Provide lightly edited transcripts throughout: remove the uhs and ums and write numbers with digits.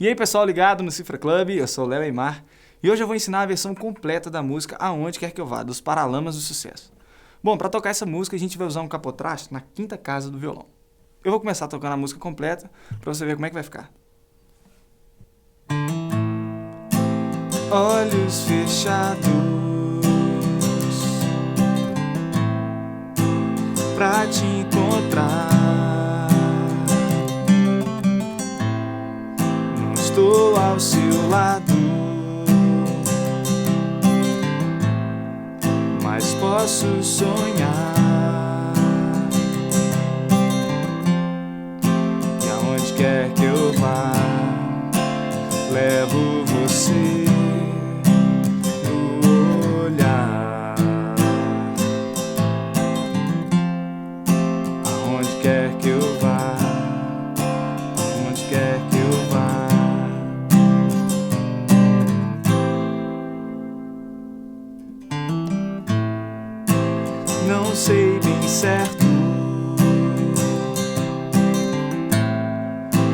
E aí pessoal ligado no Cifra Club, eu sou o Léo Aymar e hoje eu vou ensinar a versão completa da música Aonde Quer Que Eu Vá, dos Paralamas do Sucesso. Bom, para tocar essa música a gente vai usar um capotraste na quinta casa do violão. Eu vou começar tocando a música completa para você ver como é que vai ficar. Olhos fechados pra te encontrar. Não estou ao seu lado, mas posso sonhar. E aonde quer que eu vá, levo você no olhar. Aonde quer que eu vá, aonde quer que eu vá. Não sei bem certo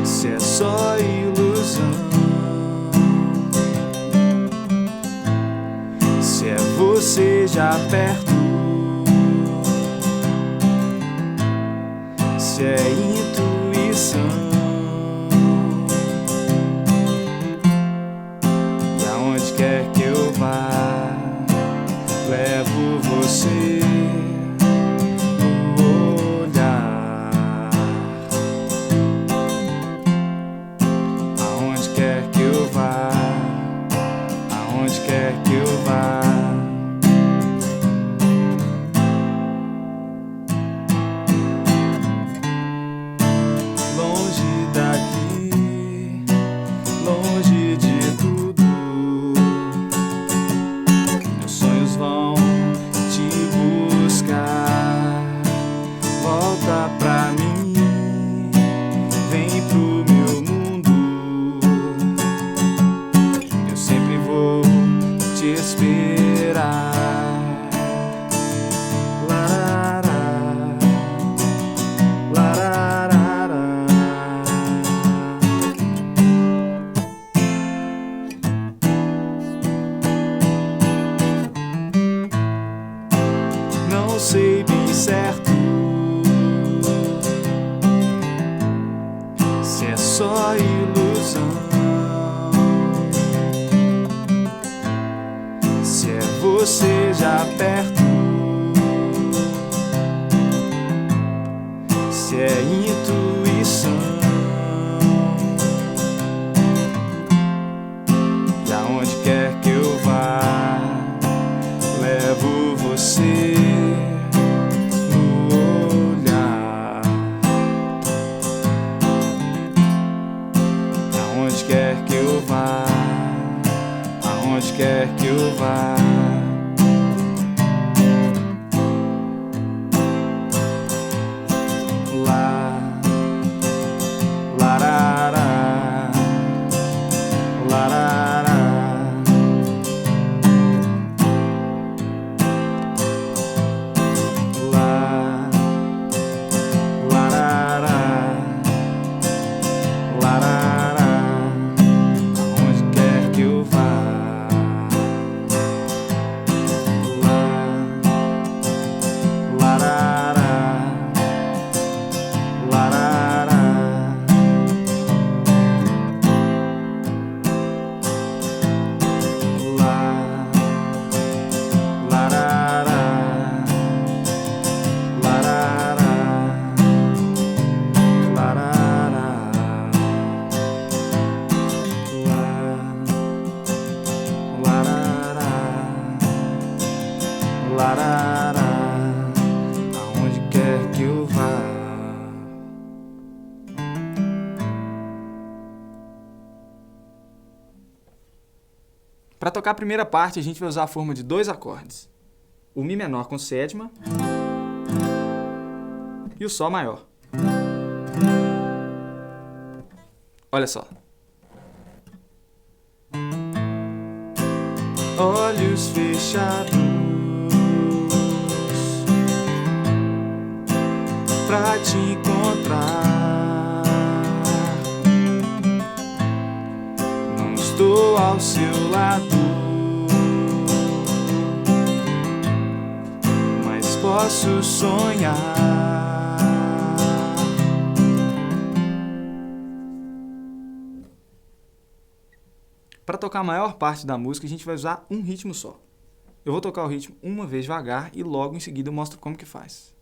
se é só ilusão, se é você já perto, se é intuição. E aonde quer que eu vá, levo você no olhar. Aonde quer que eu vá, aonde quer que eu vá. Longe daqui, longe de tudo, meus sonhos vão te buscar. Volta pra mim, vem pro meu mundo, eu sempre vou te esperar. Larará, larará. Não sei bem certo se é só ilusão, se é você já perto, se é intuição. E aonde quer que eu vá, levo você no olhar. Aonde quer que eu vá, aonde quer que eu vá. Lá, larará, larará. Lá, larará, larará. Aonde quer que eu vá. Lá, larará, larará. Lá, larará, larará, larará. Lá, larará, aonde quer que eu vá. Para tocar a primeira parte, a gente vai usar a forma de 2 acordes: o Mi menor com sétima e o Sol maior. Olha só. Olhos fechados pra te encontrar. ao seu lado, mas posso sonhar. Para tocar a maior parte da música, a gente vai usar um ritmo só. Eu vou tocar o ritmo uma vez devagar e logo em seguida eu mostro como que faz.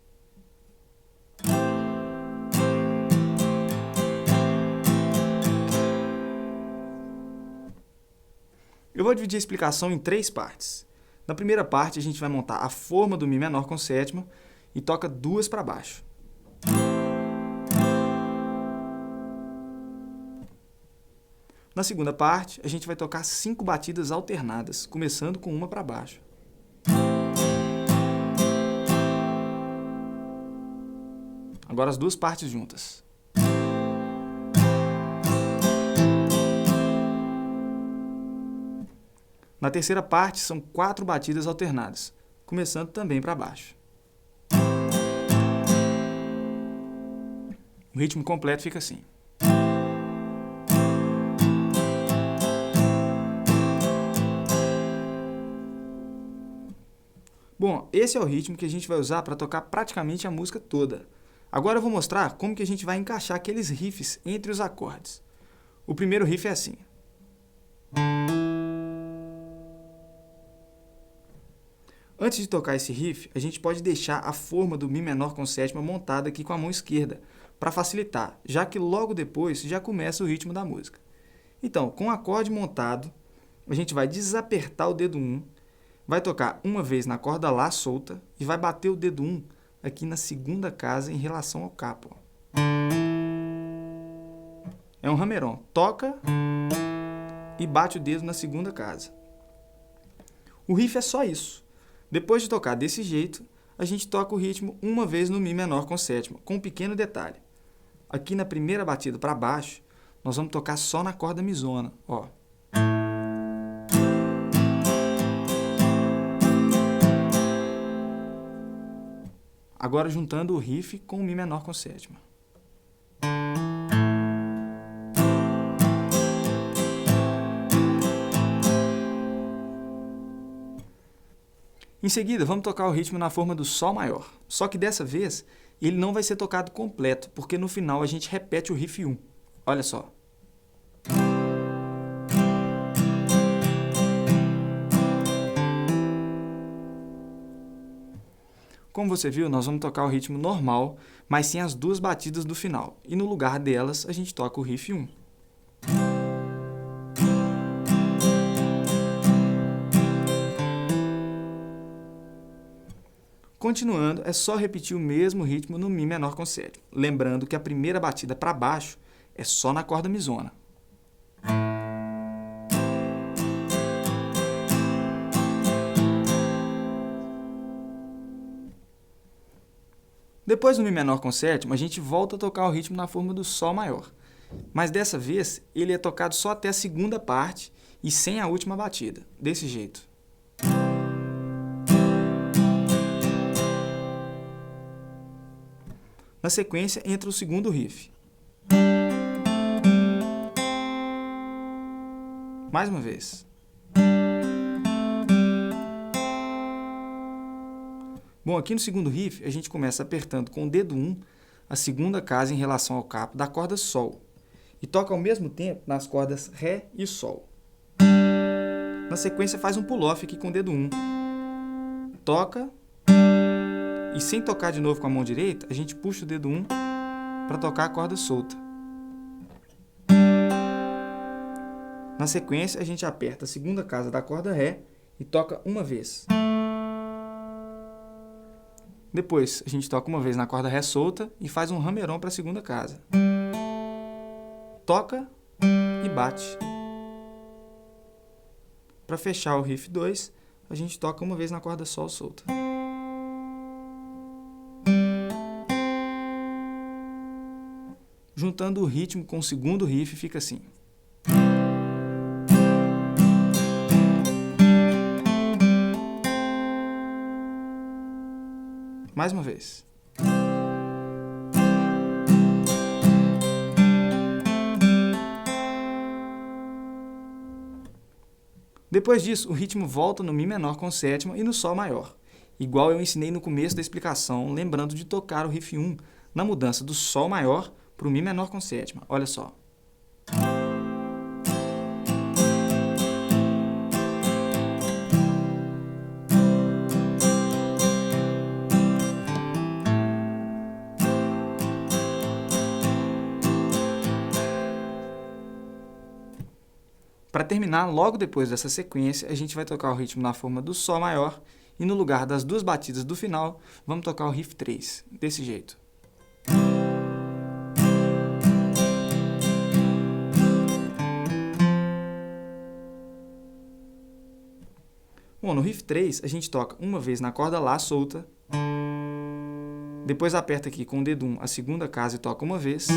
Eu vou dividir a explicação em 3 partes. Na primeira parte, a gente vai montar a forma do Mi menor com sétima e toca 2 para baixo. Na segunda parte, a gente vai tocar 5 batidas alternadas, começando com uma para baixo. Agora as 2 partes juntas. Na terceira parte, são 4 batidas alternadas, começando também para baixo. O ritmo completo fica assim. Bom, esse é o ritmo que a gente vai usar para tocar praticamente a música toda. Agora eu vou mostrar como que a gente vai encaixar aqueles riffs entre os acordes. O primeiro riff é assim. Antes de tocar esse riff, a gente pode deixar a forma do Mi menor com sétima montada aqui com a mão esquerda, para facilitar, já que logo depois já começa o ritmo da música. Então, com o acorde montado, a gente vai desapertar o dedo 1, vai tocar uma vez na corda Lá solta e vai bater o dedo 1 aqui na segunda casa em relação ao capo. É um hammer-on. Toca e bate o dedo na segunda casa. O riff é só isso. Depois de tocar desse jeito, a gente toca o ritmo uma vez no Mi menor com sétima, com um pequeno detalhe. Aqui na primeira batida para baixo, nós vamos tocar só na corda misona. Ó. Agora juntando o riff com o Mi menor com sétima. Em seguida, vamos tocar o ritmo na forma do Sol maior. Só que dessa vez, ele não vai ser tocado completo, porque no final a gente repete o riff 1. Olha só. Como você viu, nós vamos tocar o ritmo normal, mas sem as 2 batidas do final. E no lugar delas, a gente toca o riff 1. Continuando, é só repetir o mesmo ritmo no Mi menor com sétima. Lembrando que a primeira batida para baixo é só na corda misona. Depois do Mi menor com sétima, a gente volta a tocar o ritmo na forma do Sol maior. Mas dessa vez, ele é tocado só até a segunda parte e sem a última batida. Desse jeito. Na sequência, entra o segundo riff. Mais uma vez. Bom, aqui no segundo riff, a gente começa apertando com o dedo 1 a segunda casa em relação ao capo da corda Sol e toca ao mesmo tempo nas cordas Ré e Sol. Na sequência, faz um pull-off aqui com o dedo 1. Toca e sem tocar de novo com a mão direita, a gente puxa o dedo 1 para tocar a corda solta. Na sequência, a gente aperta a segunda casa da corda Ré e toca uma vez. Depois, a gente toca uma vez na corda Ré solta e faz um hammer-on para a segunda casa. Toca e bate. Para fechar o riff 2, a gente toca uma vez na corda Sol solta. Juntando o ritmo com o segundo riff, fica assim. Mais uma vez. Depois disso, o ritmo volta no Mi menor com sétima e no Sol maior, igual eu ensinei no começo da explicação, lembrando de tocar o riff 1 na mudança do Sol maior para o Mi menor com sétima. Olha só. Para terminar, logo depois dessa sequência, a gente vai tocar o ritmo na forma do Sol maior e no lugar das duas batidas do final, vamos tocar o riff 3, desse jeito. Bom, no riff 3, a gente toca uma vez na corda Lá solta, depois aperta aqui com o dedo 1 a segunda casa e toca uma vez.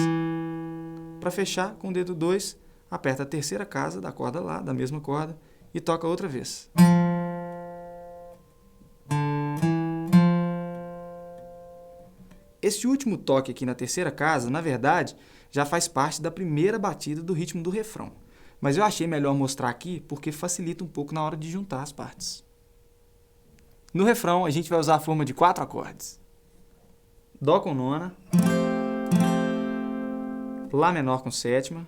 Para fechar, com o dedo 2, aperta a terceira casa da corda Lá, da mesma corda, e toca outra vez. Esse último toque aqui na terceira casa, na verdade, já faz parte da primeira batida do ritmo do refrão. Mas eu achei melhor mostrar aqui porque facilita um pouco na hora de juntar as partes. No refrão, a gente vai usar a forma de 4 acordes. Dó com nona, Lá menor com sétima,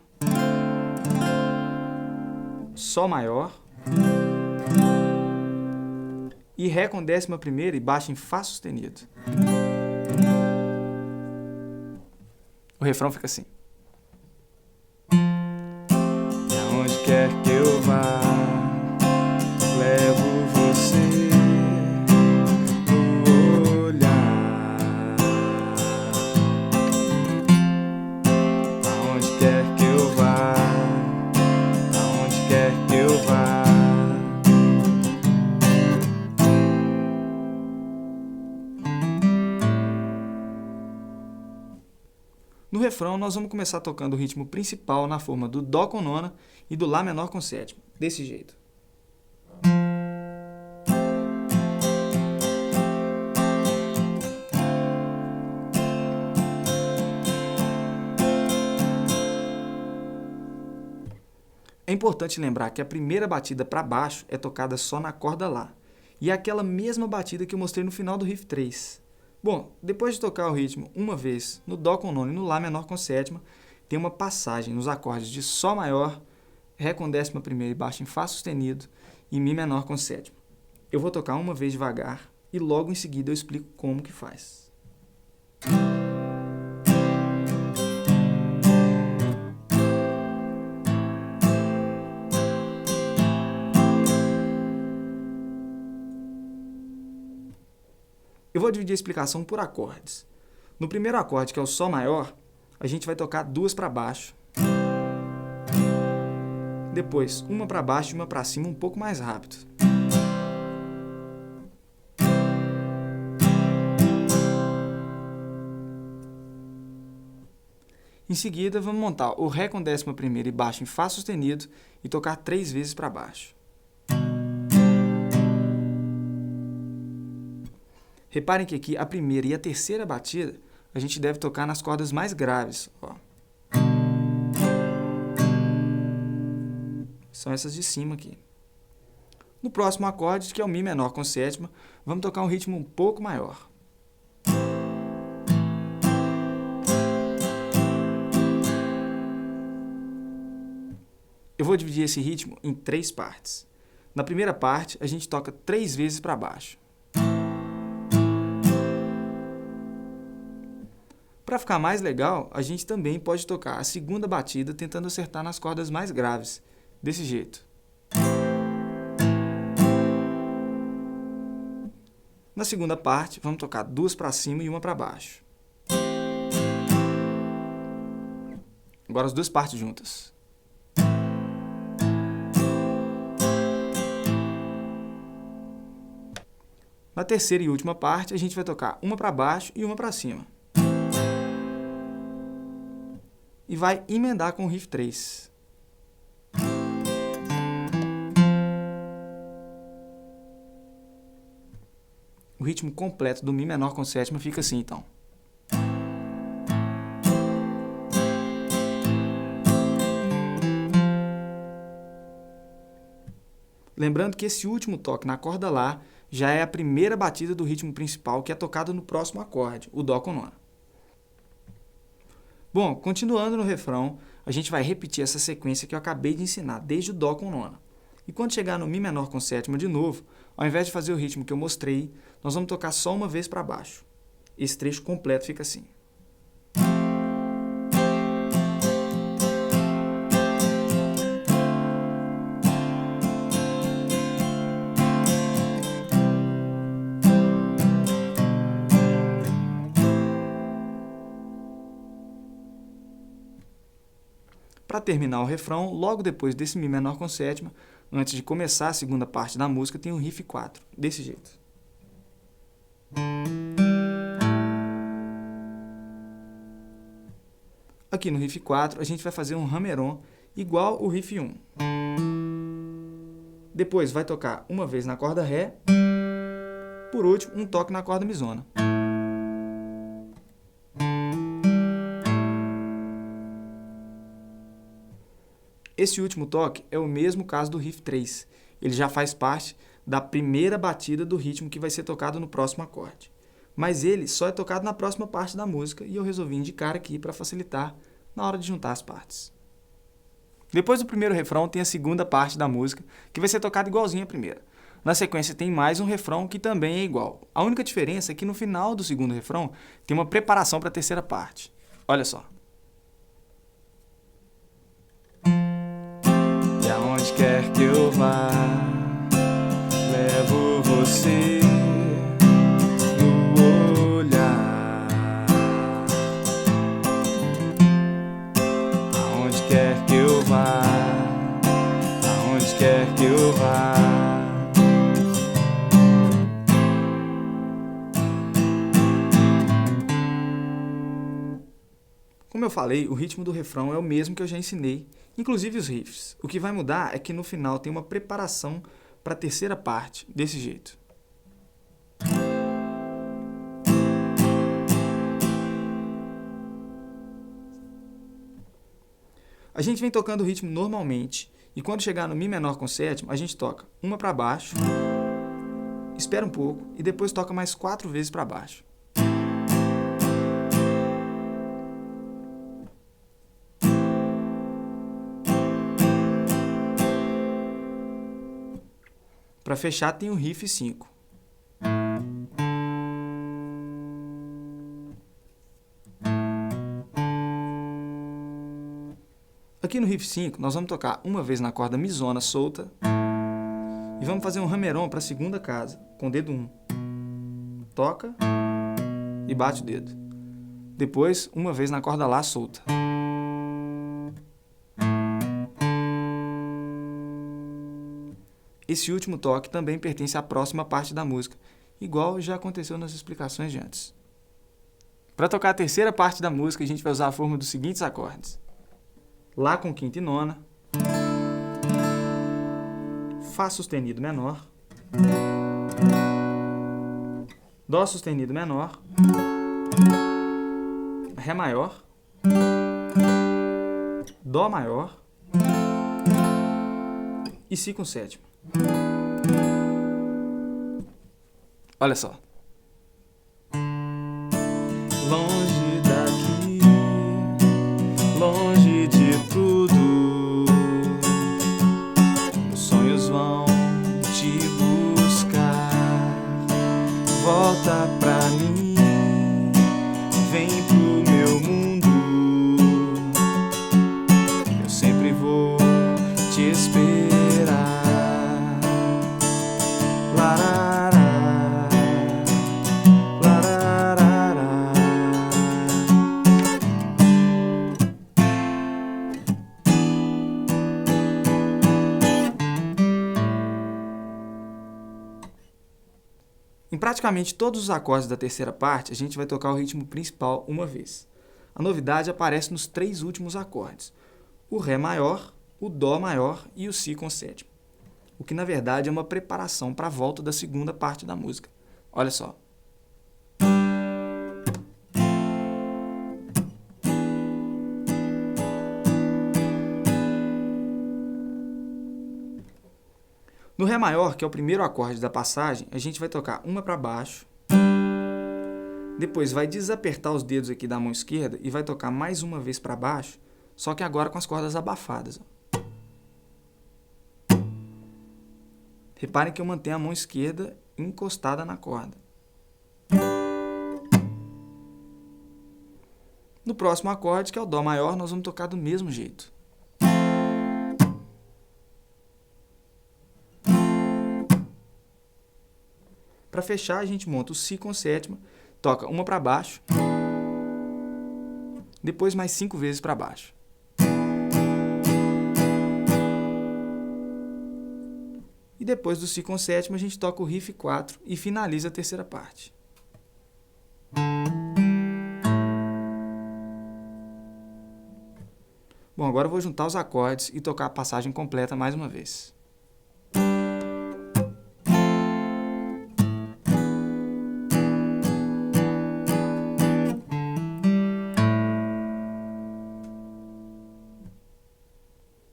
Sol maior e Ré com 11ª e baixa em Fá sustenido. O refrão fica assim. Aonde quer que eu vá, levo você no olhar. Aonde quer que eu vá, aonde quer que eu vá. No refrão, nós vamos começar tocando o ritmo principal na forma do Dó com nona e do Lá menor com sétima, desse jeito. É importante lembrar que a primeira batida para baixo é tocada só na corda Lá, e é aquela mesma batida que eu mostrei no final do riff 3. Bom, depois de tocar o ritmo uma vez no Dó com nona e no Lá menor com sétima, tem uma passagem nos acordes de Sol maior, Ré com 11ª e baixa em Fá sustenido e Mi menor com sétima. Eu vou tocar uma vez devagar e logo em seguida eu explico como que faz. Eu vou dividir a explicação por acordes. No primeiro acorde, que é o Sol maior, a gente vai tocar duas para baixo. Depois, uma para baixo e uma para cima um pouco mais rápido. Em seguida, vamos montar o Ré com 11ª e baixa em Fá sustenido e tocar 3 vezes para baixo. Reparem que aqui a primeira e a terceira batida a gente deve tocar nas cordas mais graves. Ó. São essas de cima aqui. No próximo acorde, que é o Mi menor com sétima, vamos tocar um ritmo um pouco maior. Eu vou dividir esse ritmo em 3 partes. Na primeira parte, a gente toca 3 vezes para baixo. Para ficar mais legal, a gente também pode tocar a segunda batida tentando acertar nas cordas mais graves, desse jeito. Na segunda parte, vamos tocar 2 para cima e uma para baixo. Agora as duas partes juntas. Na terceira e última parte, a gente vai tocar uma para baixo e uma para cima. E vai emendar com o riff 3. O ritmo completo do Mi menor com sétima fica assim, então. Lembrando que esse último toque na corda Lá já é a primeira batida do ritmo principal que é tocada no próximo acorde, o Dó com nona. Bom, continuando no refrão, a gente vai repetir essa sequência que eu acabei de ensinar, desde o Dó com nona. E quando chegar no Mi menor com sétima de novo, ao invés de fazer o ritmo que eu mostrei, nós vamos tocar só uma vez para baixo. Esse trecho completo fica assim. Para terminar o refrão, logo depois desse Mi menor com sétima, antes de começar a segunda parte da música, tem o riff 4, desse jeito. Aqui no riff 4, a gente vai fazer um hammer-on igual o riff 1. Depois vai tocar uma vez na corda Ré, por último, um toque na corda Mizona. Esse último toque é o mesmo caso do riff 3. Ele já faz parte da primeira batida do ritmo que vai ser tocado no próximo acorde. Mas ele só é tocado na próxima parte da música e eu resolvi indicar aqui para facilitar na hora de juntar as partes. Depois do primeiro refrão tem a segunda parte da música, que vai ser tocada igualzinho à primeira. Na sequência tem mais um refrão que também é igual. A única diferença é que no final do segundo refrão tem uma preparação para a terceira parte. Olha só. E aonde quer que eu vá, levo você no olhar. Aonde quer que eu vá, aonde quer que eu vá. Como eu falei, o ritmo do refrão é o mesmo que eu já ensinei, inclusive os riffs. O que vai mudar é que no final tem uma preparação para a terceira parte, desse jeito. A gente vem tocando o ritmo normalmente, e quando chegar no Mi menor com sétima, a gente toca uma para baixo, espera um pouco e depois toca mais 4 vezes para baixo. Para fechar tem o riff 5. Aqui no riff 5 nós vamos tocar uma vez na corda Mizona solta e vamos fazer um hammer-on para a segunda casa, com o dedo 1. Toca e bate o dedo. Depois, uma vez na corda Lá solta. Esse último toque também pertence à próxima parte da música, igual já aconteceu nas explicações de antes. Para tocar a terceira parte da música, a gente vai usar a fórmula dos seguintes acordes. Lá com quinta e nona, Fá sustenido menor, Dó sustenido menor, Ré maior, Dó maior e Si com sétima. Olha só. Longe daqui, longe de tudo, os sonhos vão te buscar. Volta pra mim, vem pro meu mundo, eu sempre vou te esperar. Em praticamente todos os acordes da terceira parte, a gente vai tocar o ritmo principal uma vez. A novidade aparece nos 3 últimos acordes: o Ré maior, o Dó maior e o Si com sétima. O que, na verdade, é uma preparação para a volta da segunda parte da música. Olha só. No Ré maior, que é o primeiro acorde da passagem, a gente vai tocar uma para baixo, depois vai desapertar os dedos aqui da mão esquerda e vai tocar mais uma vez para baixo, só que agora com as cordas abafadas. Reparem que eu mantenho a mão esquerda encostada na corda. No próximo acorde, que é o Dó maior, nós vamos tocar do mesmo jeito. Para fechar, a gente monta o Si com sétima, toca uma para baixo, depois mais 5 vezes para baixo. E depois do Si com sétima, a gente toca o riff 4 e finaliza a terceira parte. Bom, agora eu vou juntar os acordes e tocar a passagem completa mais uma vez.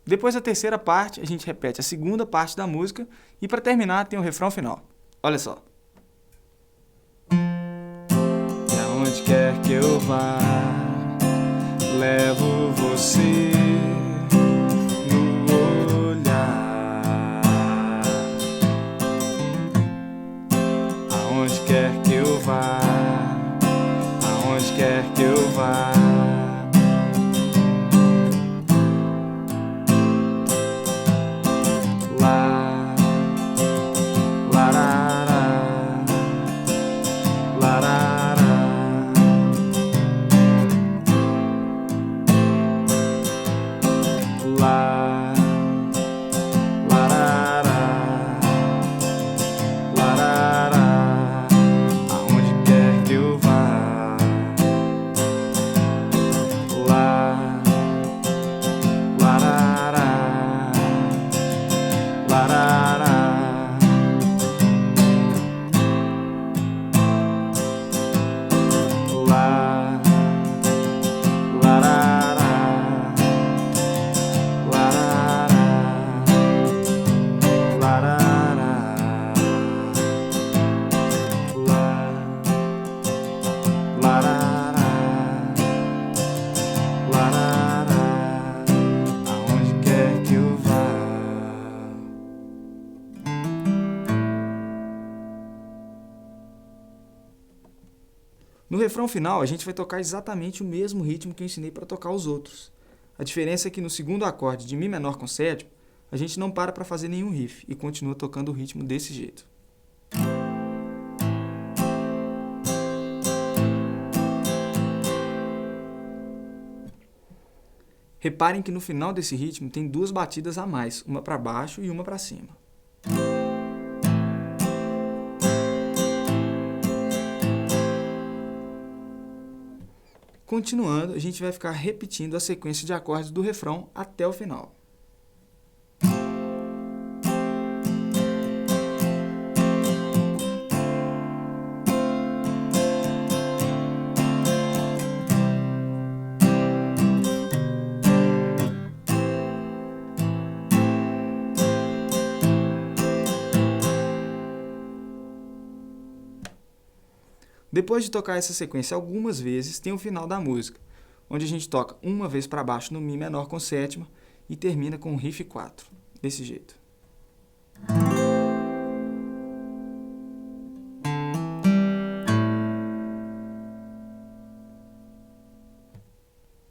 Depois da terceira parte, a gente repete a segunda parte da música e para terminar tem o refrão final. Olha só. E aonde quer que eu vá, levo você no olhar. Aonde quer que eu vá, aonde quer que eu vá. No refrão final, a gente vai tocar exatamente o mesmo ritmo que eu ensinei para tocar os outros. A diferença é que no segundo acorde de Mi menor com sétima, a gente não para fazer nenhum riff e continua tocando o ritmo desse jeito. Reparem que no final desse ritmo tem 2 batidas a mais, uma para baixo e uma para cima. Continuando, a gente vai ficar repetindo a sequência de acordes do refrão até o final. Depois de tocar essa sequência algumas vezes, tem o final da música, onde a gente toca uma vez para baixo no Mi menor com sétima e termina com o riff 4, desse jeito.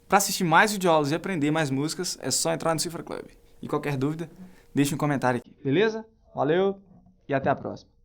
Para assistir mais videoaulas e aprender mais músicas, é só entrar no Cifra Club. E qualquer dúvida, deixe um comentário aqui, beleza? Valeu e até a próxima!